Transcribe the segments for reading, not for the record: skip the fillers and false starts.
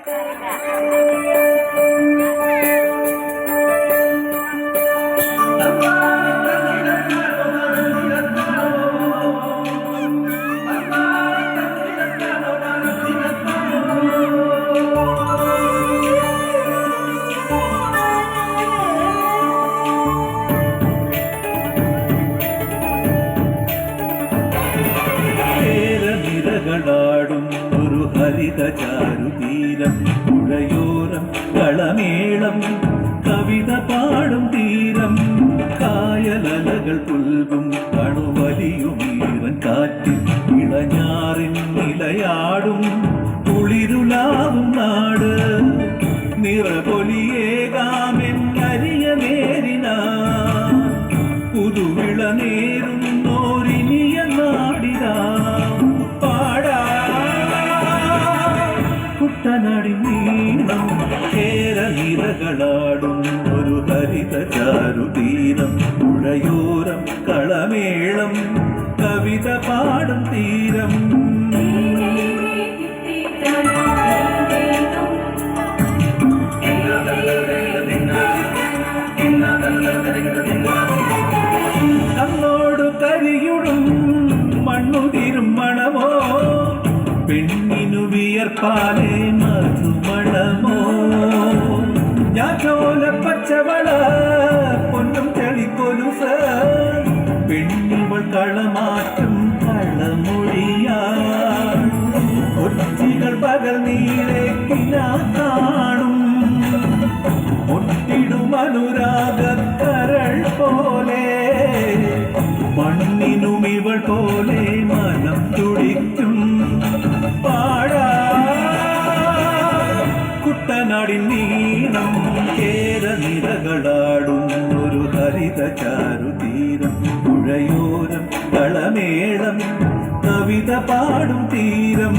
ും ഒരു ഹരിത ചാരുതീരം പുഴയോരം കളമേളം കവിത പാടും തീരം കായലലകൾ പുൽകും കണുവലിയുമീവൻ കാറ്റിൽ ഇളഞ്ഞാറിൻ നിലയാടും കുളിരുലാവും നാട് നിറപൊലിയേകാമെന്നരിയ നേരിന പുതുവിള നേരുന്നോരിനിയ നാടിനാ കുട്ടനാടി നീളം കേരനിരകളാടും ഒരു ഹരിത ചാരുതീരം പുഴയോരം കളമേളം കവിത പാടും തീരം കണ്ണോടു കരിയുടും മണ്ണുതിരും മണമോ പെണ്ണിനു വിയർപ്പാലേ മധുമണമോ ഞാറ്റോല പച്ചവള പൊന്നും ചെളിക്കൊലുസ പെണ്ണിവൾ കളമാറ്റും കളമൊഴിയാ ഒറ്റികൾ പകൽ നീളേക്കിനാ കാണും ഒട്ടിടും അനുരാഗക്കരൾ പോലെ മണ്ണിനും ഇവൾ പോലെ മനം തുടിക്കും പാടാ കുട്ടനാടിൻ നീളം കേരനിരകളാടും ഒരു ഹരിത ചാരുതീരം പുഴയോരം കളമേളം കവിത പാടും തീരം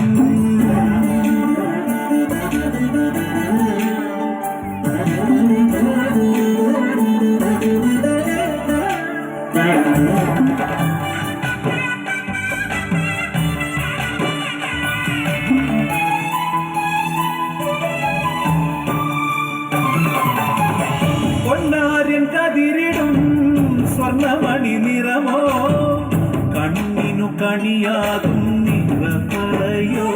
പൊന്നാര്യൻ കതിരിടും സ്വർണമണി നിറമോ കണ്ണിനു കണിയാകും നിറപറയോ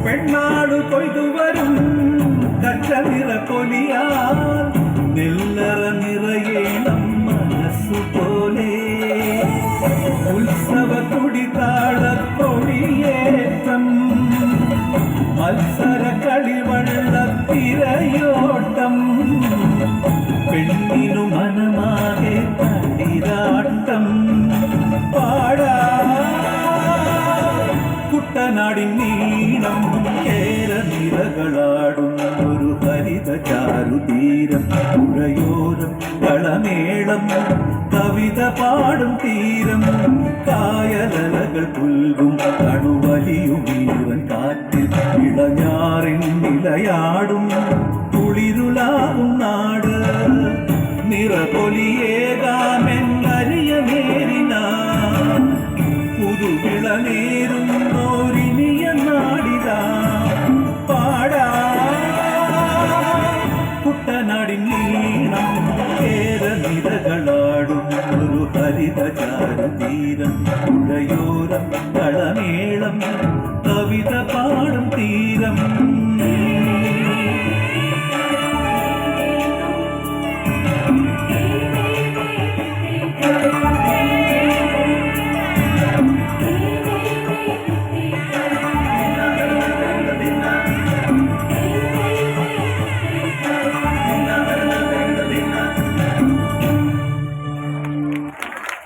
പെണ്ണാടു കൊയ്തുവരും കച്ച നിറ കൊലിയാൽ നെല്ലറ നിറയേണം മനസ്സുപോലെ ഉത്സവ തുടിതാളക്കൊടിയേറ്റം മത്സര കളിവള്ളത്തിരയോട്ടം പെണ്ണിനു മനമാകെ തളിരാട്ടം പാടാ കുട്ടനാടിൻ നീളം കേരനിരകളാടും ഒരു ഹരിത ചാരുതീരം പുഴയോരം കളമേളം കവിത പാടും തീരം കായലലകൾ പുൽകും കണുവലിയുമീവൻ കാറ്റിൽ ഇളഞ്ഞാറിൻ നിലയാടും കുളിരുലാവും നാട് നിറപൊലിയേകാമെന്നരിയ നേരിന പുതുവിള നേരുന്നോരിനിയ നാടിതാ പാടാ കുട്ടനാടിൻ നീളം കേരനിരകളാടും ഒരു ഹരിത ചാരുതീരം പുഴയോരം കളമേളം കവിത പാടും തീരം